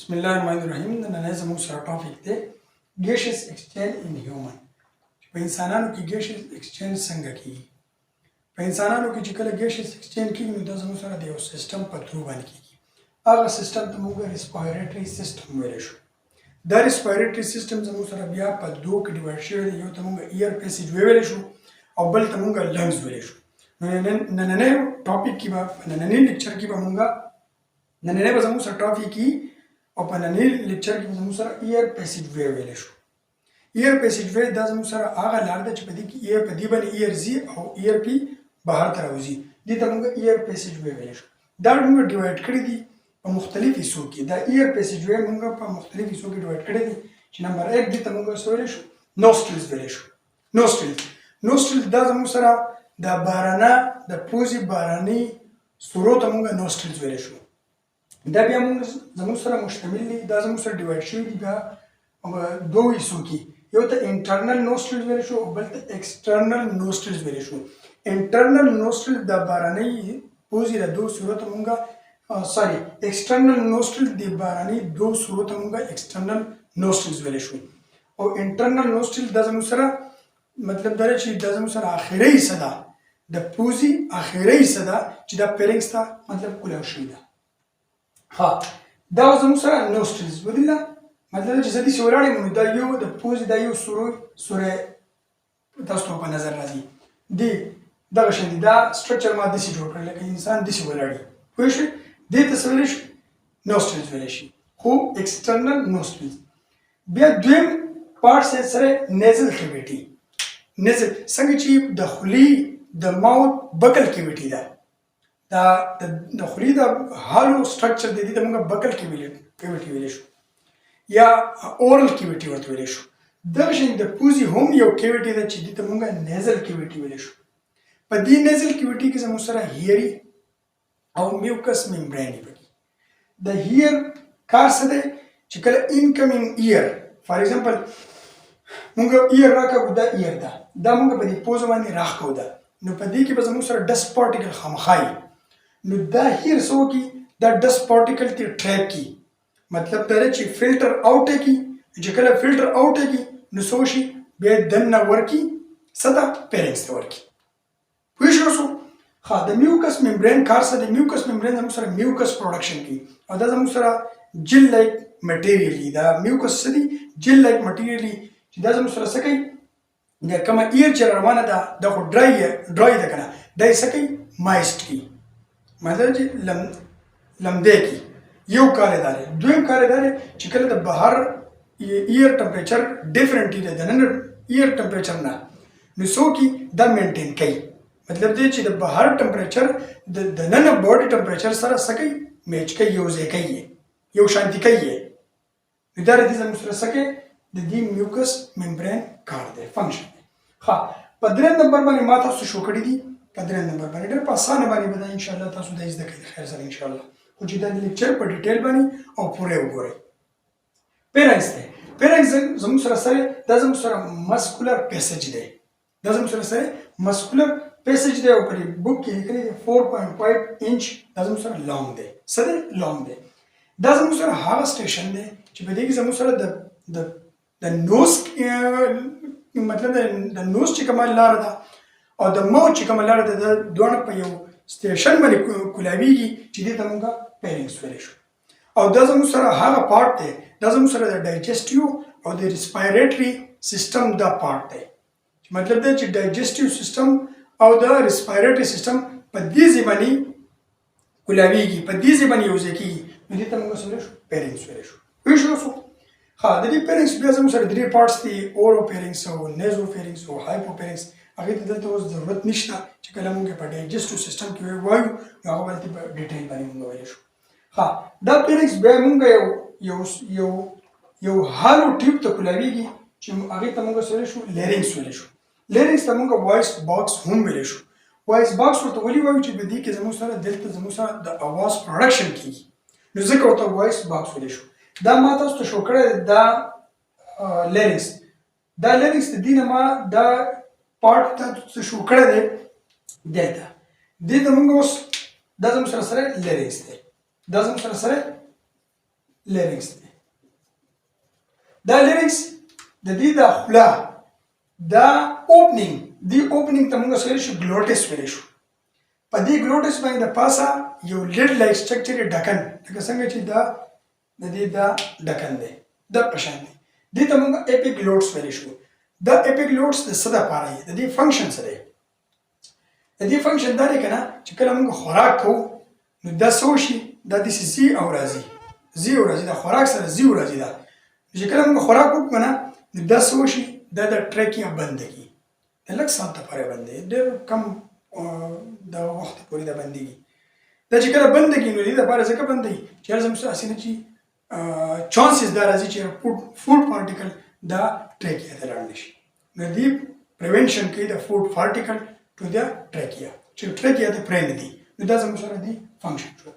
बिस्मिल्लाहिर्रहमानिर्रहीम नन्हे ज़मून सरा टॉपिक थे gaseous exchange in human په انسانانو کې gaseous exchange څنګه کیږي په انسانانو کې چې کله gaseous exchange کیږي نو دا زموږ سره د یو سیستم په تھرو باندې کیږي هغه سیستم ته موږ ریسپایریټري سیستم ویل شو دا ریسپایریټري سیستم زموږ سره بیا په دوه کې ډیوایډ شوی دی یو ته موږ ایر پیسیج ویل شو او بل ته موږ لنګز ویل شو نننه ټاپک کې به نننه لیکچر کې به موږ نننه به زموږ سره ټاپک کې او په نننه لیکچر کې زموږ سره ایر پیسیج ویل شو ایر پیسیج وی دا زموږ سره هغه لار ده چې په دې کې ایر په دې باندې ایر زی او ایر پی بهر ته راوځي دې ته موږ ایر پیسیج ویل شو دا موږ ډیوایډ کړی دي په مختلفو حصو کې دا ایر پیسیج وی موږ په مختلفو حصو کې ډیوایډ کړی دي چې نمبر 1 دې ته موږ ویل شو نوسترلز ویل شو نوسترلز دا زموږ سره د بارانه د پوزي باراني سورو ته موږ نوسترلز ویل شو دا بیا موږ زموږ سره مشتمل دي دا زموږ سره ډیوایډ شوی دي بیا دوه حصو کې یو ته انټرنل نوسترلز ویل شو او بل ته ایکسټرنل نوسترلز ویل شو انټرنل نوسترل د باراني پوزي د دوه سورو ته موږ ایکسټرنل نوسترل د باراني دوه سورو ته موږ ایکسټرنل نوسترلز ویل شو او انټرنل نوسترل د زموږ سره مطلب دا چې د زموږ سره اخیری حصہ ده د پوزي اخیری حصہ ده چې د پیرنګس ته مطلب کولاو شي ده ها دا زموږ سره نوسترلز ودله مطلب چې زدي سوراړې مونږ دا یو د پوزي دا یو سوره تاسو په نظر راځي دی دا شندې دا سټرکچر ما د سي جوړ کړل لکه انسان د سي ولاړی خو شي د تصویر شي نوسترلز ویل شي خو ایکسټرنل نوسترلز بیا دویم پارت سره نیزل کیویټي نزل څنګه چې د خلی د ماوت بکل کیویټي ده دا د خلی د هالو سټرکچر د دې موږ بکل کیویټي ویل شو یا اورل کیویټي ورته ویل شو دا شین د پوزي هم یو کیویټي ده چې دې موږ نیزل کیویټي ویل شو په دې نیزل کیویټي کې زموږ سره هیري او میوکس ممبرین پکې د هیر کار څه دی چې کله انکمینګ ایر فار ایگزامپل موږ ایر راکاو دا ایر ده دا موږ په دې پوز باندې راکاو ده نو په دې کې به زموږ سره ډست پارټیکل خامخای نو دا هیر سو کی دا ډست پارټیکل تی ټریپ کی مطلب دا چې فلټر اوټ کی چې کله فلټر اوټ کی نو سو شي به دنه ورکی صدا پیرنګس ورکی پوه شو خا د میوکس ممبرین کار سره د میوکس ممبرین زموږ سره میوکس پروډکشن کی او دا زموږ سره جل لایک مټیریال دا میوکس سدي جل لایک مټیریال چې دا زموږ سره سکی دا کومه ایر چې روانه ده د خو ډرای ده کنه دا یې سکی مایست کی مطلب چې لمدې کی یو کار دی دویم کار دی چې کله د بهر ایر ټمپریچر ډیفرنٹ دی د نن ایر ټمپریچر نه نو سو کی دا مینټین کوي مطلب دی چې د بهر ټمپریچر د نن باډي ټمپریچر سره سکی میچ کوي یو ځای کوي یو شانتي کوي نو دا د زموږ سره سکی د دې میوکس ممبرین کار دی فنکشن دی ها په درېم نمبر باندې ما تاسو شو کړی دي په درېم نمبر باندې ډېر په اسانه باندې به ان شاء الله تاسو د زده کړئ خیر سره ان شاء الله خو چې دا د لیکچر په ډیټیل باندې او پوره وګورئ پیرنګس دی پیرنګس زموږ سره دا زموږ سره مسکولر پیسج دی دا زموږ سره مسکولر پیسج دی او په بوک کې لیکلي دی 4.5 انچ دا زموږ سره لانګ دی سره لانګ دی دا زموږ سره هغه سټیشن دی چې په دې کې زموږ سره د نوز مطلب د نوز چې کومه لار ده او د ماوث چې کومه لار ده د دوه په یو سټیشن باندې کولاویږي چې دې ته موږ پیرنګس ویل شو او دا زموږ سره هغه پارت دی دا زموږ سره د ډایجسټیو او د ریسپایریټري سیستم دا پارت دی مطلب دا چې ډایجسټیو سیستم او د ریسپایریټري سیستم په دې ځبانی کولاویږي په دې ځبانی یو ځکه نو دې ته موږ سره پیرنګس ویل شو وښو ها د دې پیرنګس بیا زموږ سره درې پارټس دي اورو پیرنګس او نیزو پیرنګس او هایپو پیرنګس هغه ته دلته اوس ضرورت نشته چې کله موږ په ډایجسټیو سیستم کې وایو هغه باندې په ډیټیل باندې موږ وایو شو ها دا پیرنګس بیا موږ یو هالو ټیوب ته کولاویږي چې هغه ته موږ سره شو لیرنګس ویل شو لیرنګس ته موږ وایس باکس هم ویل شو وایس باکس ورته ولي وایو چې په دې کې زموږ سره دلته زموږ سره د اواز پروډکشن کیږي نو ځکه ورته وایس باکس ویل شو دا ما تاسو ته شو کړی دا لیرنګس د دې ما دا پارت ته شو کړی دی دلته دې ته موږ اوس دا زموږ سره لیرنګس دی دا زموږ سره لیرنکس دی. دا لیرنکس د دې د خوله دا اوپننګ دی اوپننګ ته موږ سره شو ګلوټس ویل شو. په دې ګلوټس باندې د پاسه یو لیډ لایک سټرکچر ډکن لکه څنګه چې دا د دې دا ډکن دی د پشان دی دې ته موږ اپیګلوټس ویل شو. دا اپیګلوټس د څه لپاره دی؟ د دې فنکشن څه دی؟ د دې فنکشن دا دی کنه چې کله موږ خوراک کوو نو دا څه وشي دا د زی او راځي زی او راځي د خوراک سره زی او راځي دا چې کله موږ خوراک وکړو نه نو دا څه وشي دا د ټریکیا بندګي د لږ ساعت لپاره بندي ډېر کم د وخت پورې دا بندګي دا چې کله بندګي نو دې لپاره ځکه بندي چې زموږ اسینه چې چانسز دا راځي چې فوډ پارټیکل دا ټریکیا ته لاړ شي. نو دې پریونشن کوي د فوډ پارټیکل ټو د ټریکیا چې ټریکیا ته پرې نه دي نو دا زموږ سره دی فنکشن شو.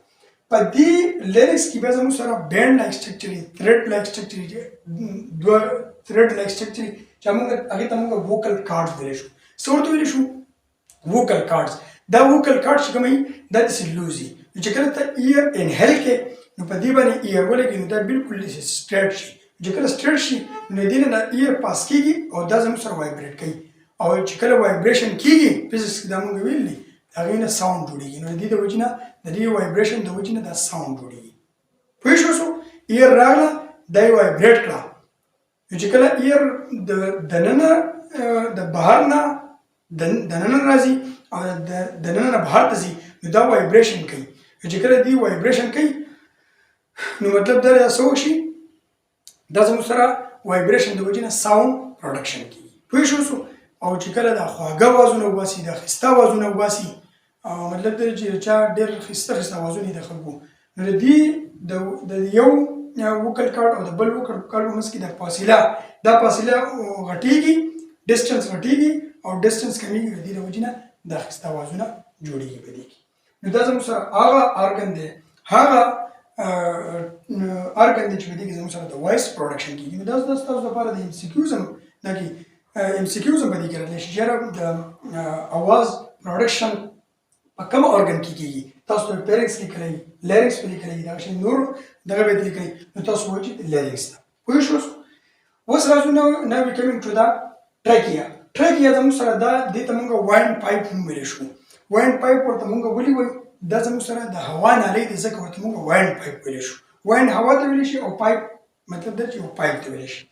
په دې لیرکس کې به زموږ سره بینډ لایک سټرکچر تھریډ لایک سټرکچر دوه تھریډ لایک سټرکچر چې موږ هغه ته موږ ووکل کارډز ویل شو. څه ورته ویل شو؟ ووکل کارډز. دا ووکل کارډ چې کومي دا د سلوزي چې کله ته ایر انهیل کې نو په دې باندې ایر ولګي نو دا بالکل سټریټ شي. چې کله سټریټ شي نو دې نه ایر پاس کیږي او دا زموږ سره وایبریټ کوي او چې کله وایبریشن کیږي فزیکس کې دا موږ ویلي هغه نه ساوند جوړیږي. نو دې د وجنه د دې وایبریشن د وجنه دا ساوند جوړیږي. پوه شو څو ایر راغله دا وایبریټ کړه چې کله ایر د ننه د بهر نه د ننه راځي او د ننه بهر ته ځي نو دا وایبریشن کوي. چې کله دې وایبریشن کوي نو مطلب دا څه شي دا زموږ سره وایبریشن د وجنه ساوند پروډکشن کوي. پوه شو څو او چې کله دا خواږه وازونه وباسي دا خسته وازونه وباسي مطلب دا چې چا ډېر خسته وازونه د خلکو نو د دې د یو وکل کارډ او د بل وکل کارډ منځ کې د فاصله دا فاصله غټیږي ډیسټنس غټیږي او ډیسټنس کمیږي د دې د وجنه د خسته وازونه جوړیږي په دې کې. نو دا زموږ سره هغه ارګن دی هغه ارګن دی چې په دې کې زموږ سره د وایس پروډکشن کیږي. نو دا تاسو لپاره د امسیکیوزم دغه امسیکیوزم په دې کې راځي چې د اواز پروډکشن په کوم ارګن کې کیږي. تاسو په پیرکس لیکلای لیرکس په لیکلای دا شی نور دغه به لیکلای نو تاسو وایي لیرکس دا پوه شو. اوس راځو نو وی کمینګ ټو دا ټریکیا. ټریکیا زموږ سره دا د ته موږ وایند پایپ هم ویل شو. وایند پایپ ورته موږ ولي وایو دا زموږ سره د هوا نالۍ د ځکه ورته موږ وایند پایپ ویل شو. وایند هوا ته ویل شي او پایپ مطلب دا چې پایپ ته ویل شي.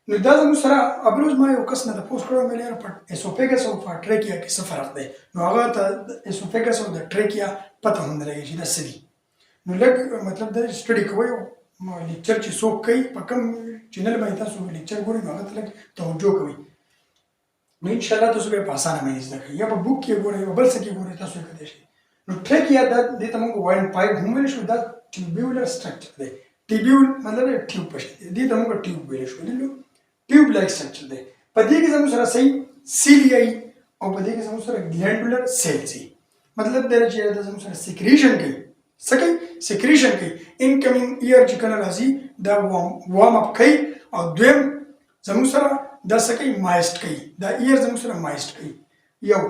نو دا زموږ سره ابروز ما یو کس نه د پوسټ کړو مې په اسوفیګس او په ټریکیا کې څه فرق دی. نو هغه ته اسوفیګس او د ټریکیا پته هم نه لګي چې دا څه دي. نو لږ مطلب دا سټډي کوی ما لیکچر چې څوک کوي په کوم چینل باندې تاسو لیکچر ګورئ نو هغه ته لږ توجه کوئ نو ان شاء الله تاسو به په اسانه باندې زده کوئ یا په بوک کې ګورئ یا بل څه کې ګورئ تاسو کولی شئ. نو ټریکیا دا د ته موږ وایند پایپ هم ویل شو. دا ټیوبولر سټرکچر دی. ټیوبول مطلب ټیوب پشي دی ته موږ ټیوب ویل شو. ټیوب لایک سټرکچر دی. په دې کې زموږ سره صحیح سیلیای او په دې کې زموږ سره ګلینډولر سیلز دي. مطلب دا چې دا زموږ سره سیکریشن کوي. څه کوي؟ سیکریشن کوي. انکمینګ ایر چې کله راځي دا وارم اپ کوي او دویم زموږ سره دا څه کوي؟ مایسټ کوي. دا ایر زموږ سره مایسټ کوي. یو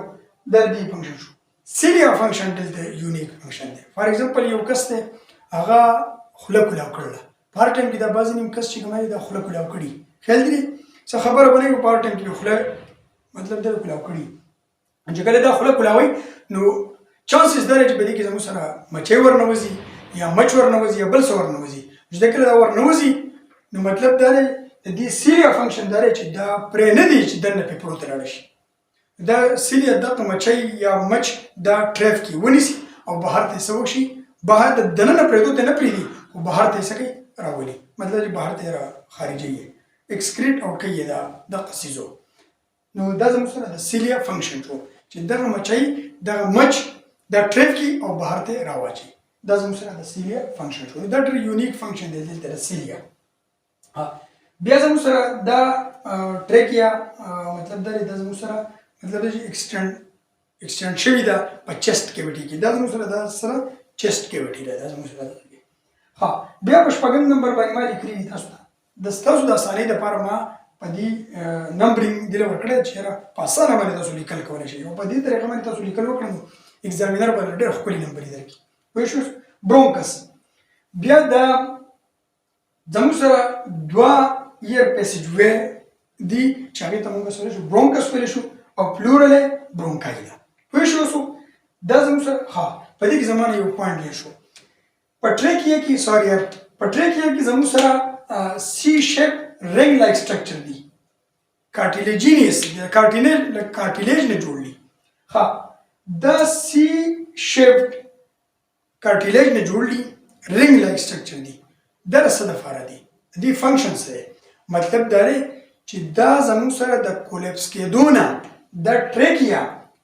دا دې فنکشن شو. سیلیا فنکشن دلته یونیک فنکشن دی. فار ایگزامپل یو کس دی هغه خوله کولاو کړله. په هر ټایم کې دا بعضې نیم کس چې کوم دا خوله کولاو کړي خیال دی څه خبره بنوي په هر ټایم کې خوله مطلب دا کولاو کړي چې کله دا خوله کولاوي نو چانسز دا چې په دې کې زموږ سره مچۍ ورنوځي یا مچ ورنوځي یا بل څه ورنوځي. چې کله دا ورنوځي نو مطلب دا دی د دې سیلیا فنکشن دا دی چې دا پرې نه دی چې دننه پې پروت راړی شي. دا سیلیا دغه مچۍ یا مچ دا ټریف کې ونیسي او بهر ته څه وشي بهر د دننه پرېږدو ته نه پرېږدي خو بهر ته یې څه کوي راولي. مطلب چې بهر ته یې خارجوي اکسکریټ او کوي دا دغه څیزو. نو دا زموږ سره د سیلیا فنکشن شو چې دغه مچۍ دغه مچ دا ټریف کې او بهر ته راواچي. دا زموږ سره د سیلیا فنکشن شو. دا ډېر یونیک فنکشن دی دلته د سیلیا. بیا زموږ سره دا ټریکیا مطلب دا دی زموږ سره مطلب چې ایکسټینډ شوي ده په چیسټ کیویټي کې. دا زموږ سره دا سره چیسټ کیویټي ده. دا زموږ سره بیا په شپږم نمبر باندې ما لیکلي دي تاسو ته د ستاسو د اسانۍ لپاره ما په دې نمبرینګ دله ورکړی چې په اسانه باندې تاسو لیکل کولی شئ او په دې طریقه باندې تاسو لیکل وکړئ نو ایگزامینر به ډېر ښکلي نمبرې درکړي. پوه شوئ؟ برونکس بیا دا زموږ سره دوه ایر پیسج وې دي چې هغې ته موږ سره شو برونکس ویلی شو او پلورل یې برونکای ده. پوه شو اوس دا زموږ سره په دې کې زما نه یو پوینټ هېر شو. په ټریکیا کې زموږ سره سی شیپ رنګ لایک سټرکچر دي، کارټیلیجینیس کارټیلیج نه جوړ دي. دا سی شیپ کارټیلیج نه جوړ دي، رنګ لایک سټرکچر دي. دا څه دپاره دي؟ د دې فنکشن څه دی؟ مطلب دا دی چې دا زموږ سره د کولیپس کېدو نه، د ټریکیا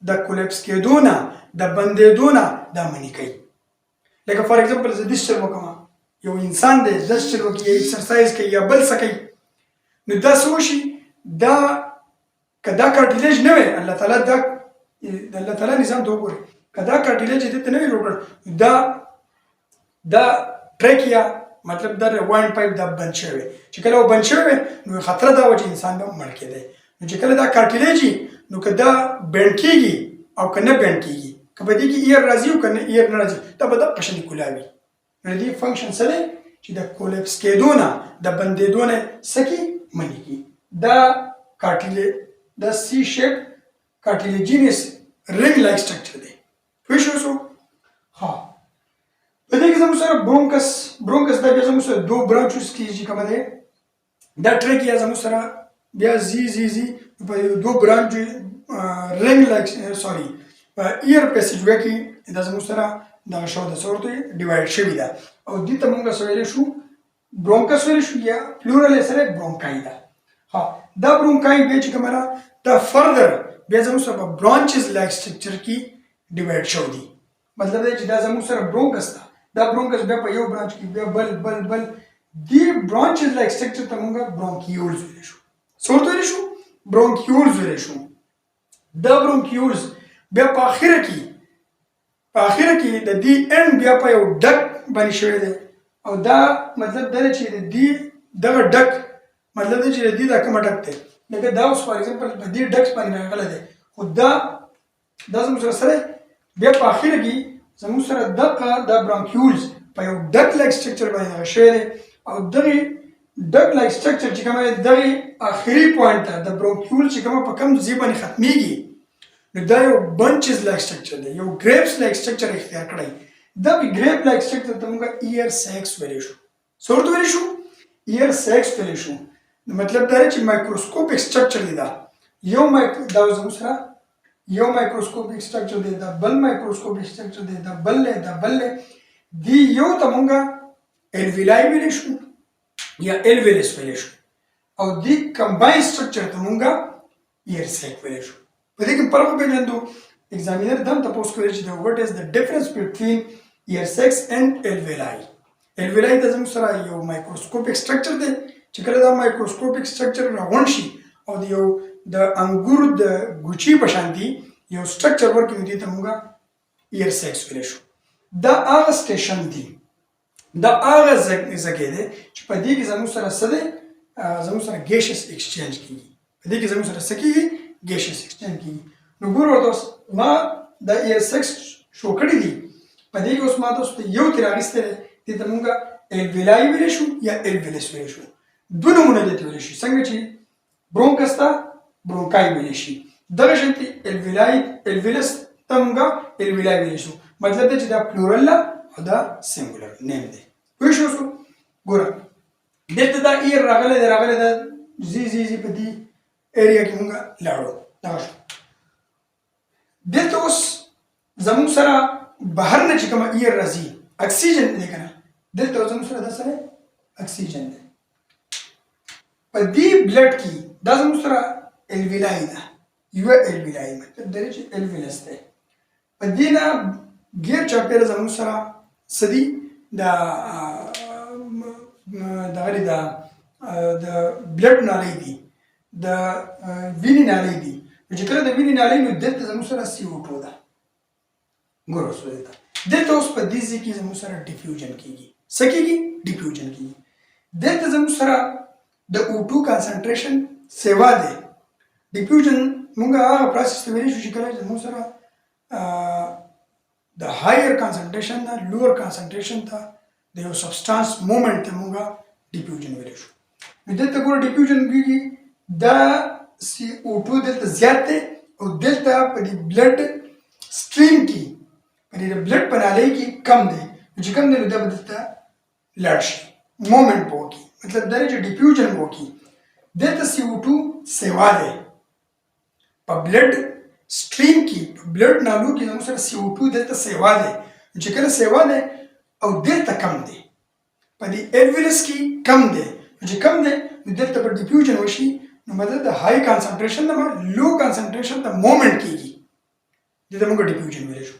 د کولیپس کېدو نه، د بندېدو نه دا منع کوي. لکه فار ایگزامپل زه دس چل وکړم، یو انسان دی دس چل وکړي یا ایکسرسایز کوي یا بل څه کوي، نو دا څه وشي، دا که دا کارټیلیج نه وی، الله تعالی د الله تعالی نظام ته وګورئ، که دا کارټیلیج یې دلته نه وي جوړ کړی، دا ټریکیا مطلب دا وایند پایپ دا بند شوی، چې کله و بند شوی نو خطره دا و چې انسان به مړ کېدی. نو چې کله دا کارټیلیج وي نو که دا بند کېږي او که نه بند کېږي، که په دې کې ایر راځي او که نه ایر نه راځي، دا به دغه شانې کولاوي. نو د دې فنکشن څه دی چې د کولیپس کېدو نه، د بندېدو نه څه کي منع کي. دا سی شیپ کارټیلیجینس رنګ لایک سټرکچر دی. پوه شو اوس؟ په دې کې زموږ سره برونکس دا بیا زموږ سره دو برانچوس کېږي، کومه دی دا ټریکیا زموږ سره بیا زی په دو برانچ رنګ لایک سوري په ایر پیسج وې کې دا زموږ سره دغه شو د صورت ډیوایډ شوی ده او دې ته موږ ویلی شو برونکس ویلی شو یا پلورل سره برونکای ده. دا برونکای بیا چې کومه دا فردر بیا زموږ سره په برانچز لایک سټرکچر کې ډیوایډ شو دي. مطلب دا چې دا زموږ سره برونکس ده، دا برونکس بیا په یو برانچ کې بیا بل دی برانچز لایک سټرکچر ته موږ برونکیولز ویلی شو. څه ورته ویلی شو؟ برونکیولز ویلی شو. دا برونکیولز بیا په اخره کې د دې اند بیا په یو ډک باندې شوی دی او دا مطلب دا چې د دې دغه ډک مطلب دا چې د دې دا کومه ډک دی، لکه دا اوس فار ایگزامپل په دې ډک باندې راغلی دی، خو دا زموږ سره بیا په اخره کې زموږ سره دغه دا برونکیولز په یو ډک لایک سټرکچر باندې دغه شوی دی او دغه ډک لایک سټرکچر چې کومه دغه اخري پوینټ ته د برونکیول چې کومه په کوم ځای باندې ختمیږي، نو دا یو بنچز لایک سټرکچر دی، یو گریپس لایک سټرکچر اختیار کړی. دا گریپ لایک سټرکچر ته موږ ایر سیکس ویلی شو. څه ورته ویلی شو؟ ایر سیکس ویلی شو. مطلب دا دی چې مایکروسکوپیک سټرکچر دی. دا زموږ سره یو مایکروسکوپیک سټرکچر دی، دا بل مایکروسکوپیک سټرکچر دی، دا بل دی یو ته موږ الویلای ویلی شو یا الویلس ویلی شو او دی کمباین سټرکچر ته موږ ایر سیک ویلی شو. په دې کې فرق وپېژندو. ایگزامینر دم تپوس کوي چې what is the difference between ear sacs and alveoli. alveoli د زموږ سره یو مایکروسکوپیک سټرکچر دی چې کله دا مایکروسکوپیک سټرکچر راغونډ شي او د انګور د ګوچي په شان دي یو سټرکچر ورکړي، نو دې ته موږ ear sacs ویلی شو. دا هغه سټیشن دی، دا هغه ځای دی چې په دې کې زموږ سره څه دی، زموږ سره ګیشس ایکسچینج کېږي. په دې کې زموږ سره څه کېږي؟ ګیشس ایکسچینج کېږي. نو ګور ورته اوس ما د ایر سیکس شو کړي دي، په دې کې اوس ما تاسو ته یو ترې راغیستی دی، دې ته موږ الویلای ویلی شو یا الویلس ویلی شو. دوه نومونه دې ته ویلی شي، څنګه چې برونکس ته برونکای ویلی شي، دغه شانتې الویلس ته موږ الویلای ویلی شو. مطلب دی چې دا پلورل ده او دا سینګولر نیم دی. پوه شو اوس؟ ګوره دلته دا ایر راغلی دی زی په دې ایریا کې موږ لاړو. دغه شو دلته اوس زموږ سره بهر نه چې کومه ایر راځي اکسیجن دی که نه، دلته زموږ سره دا سره اکسیجن دی. په دې بلډ کې دا زموږ سره الویلای ده، یوه الویلای مطلب دا دی چې الویلس دی. په دې نه ګیر چاپېره زموږ سره څه دي، دغه د بلډ نالۍ دي، د وینې نالۍ دي. چې کله د وینې نالۍ نو دلته زموږ سره CO2 ده. ګوره اوس دلته اوس په دې ځای کې زموږ سره ډیفیوژن کېږي. څه کېږي؟ ډیفیوژن کېږي. دلته زموږ سره د O2 کانسنټریشن سیوا دی. ډیفیوژن موږ هغه پروسس ته ویلی شو چې کله زموږ سره د هایر کانسنټریشن نه لوور کانسنټریشن ته د یو سبسټانس مومنټ ته موږ ډیفیوژن ویلی شو. نو دلته ګوره ډیفیوژن کېږي دا CO2 دلته زیات دی او دلته په دې بلډ سټریم کې په دې بلډ په نالۍ کې کم دی. نو چې کم دی نو دا به دلته لاړ شي مومنټ به وکړي، مطلب دا دی چې ډیفیوژن به وکړي. دلته CO2 سیوا دی په بلډ سټریم کې په بلډ نالو کې زموږ سره CO2 دلته سیوا دی. چې کله سیوا دی او دلته کم دی په دې الویلس کې کم دی، چې کم دی نو دلته به ډیفیوژن وشي. نو مطلب د هائی کانسنټریشن نه لو کانسنټریشن ته مومنټ کېږي، دلته موږ ډیفیوژن ویلی شو.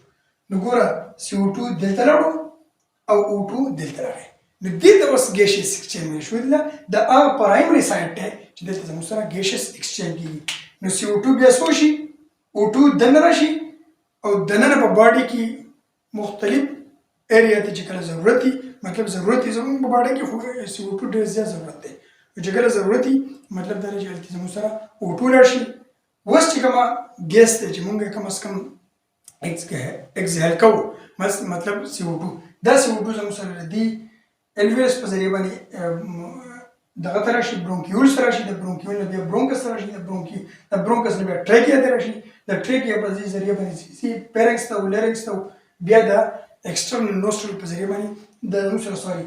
نو ګوره CO2 دلته لاړو او O2 دلته راغی. نو دې ته اوس ګیشیس ایکسچینج ویل شو. د هغه پرایمري سایډ دی چې دلته زموږ سره ګیشیس ایکسچینج کېږي. نو CO2 بیا څه وشي O2 دننه راشي او دننه په باډي کې مختلف ایریا ته چې کله ضرورت وي، مطلب ضرورت یې زموږ په باډي کې خو CO2 ډېر زیات ضرورت دی. چې کله ضرورت وي مطلب دا دی چې هلته زموږ سره O2 لاړ شي. اوس چې کومه ګیس دی چې موږ کم از کم اکزهیل کوو مطلب CO2 دا CO2 زموږ سره د دې الویلس په ذریعه باندې دغه ته راشي برونکیول سره راشي، د برونکیول نه بیا برونکس سره راشي، د برونکس نه بیا ټریکیا ته راشي، د ټریکیا په ذریعه باندې سی پیرنکس ته او لیرنکس ته بیا د ایکسټرنل نوسترل په ذریعه باندې د زموږ سره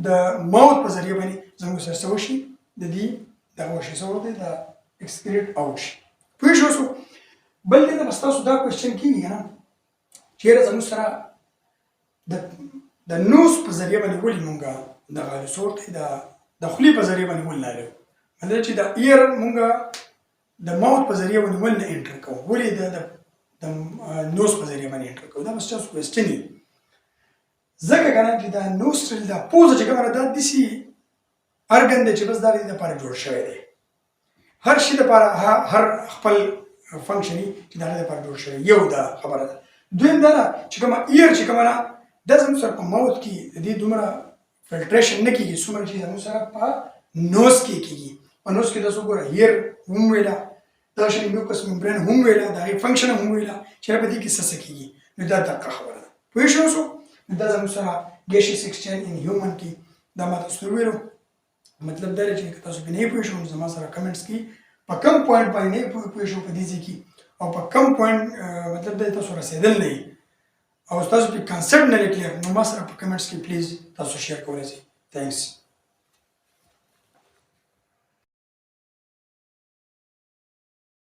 د ماوت په ذریعه باندې زموږ سره څه وشي د دې دغه وشي څه ورته د اکسکریټ اوټ شي. پوه شوو؟ بل دې ته بس تاسو دا کوېسچن کېږي که نه چېرې زموږ سره د نوز په ذریعه باندې ولې مونږ دغه څه ورته د خولې په ذریعه باندې ولې نالو، مطلب چې د ایر مونږ د ماوت په ذریعه باندې ولې نه انټر کوو، ولې د نوز په ذریعه باندې انټر کوو. دا بس تاسو کوېسچن وي ځکه که نه چې دا نوسترل دا پوزه چې کومه ده دا داسې ارګن دی چې بس دا د دې لپاره جوړ شوی دی. هر شي لپاره هر خپل فنکشن چې د هغې لپاره جوړ شوی یو دا خبره ده. دویم دا ده چې کومه ایر چې کومه ده دا زموږ سره په ماوت کې د دې دومره فلټریشن نه کېږي څومره چې زموږ سره په نوز کې کېږي. په نوز کې تاسو ګوره ایر هم ویله، دا شان میوکس ممبرین هم ویله، د هغې فنکشن هم ویله چې په دې کې څه کېږي. نو دا دقه خبره ده. پوه شوو؟ دا زموږ سره ګیشیس ایکسچینج ان هیومن کې دا ما تاسو ته وویلو. مطلب دا دی چې تاسو پرې نه پوه شو نو زما سره کمنټس کې په کم پوینټ باندې نه پوه شو په دې ځای کې او په کم پوینټ مطلب دا تاسو رسېدل نه یي او تاسو په کانسپټ نه کلیئر نو ما سره په کمنټس کې پلیز تاسو شیر کولی شئ. تھینکس.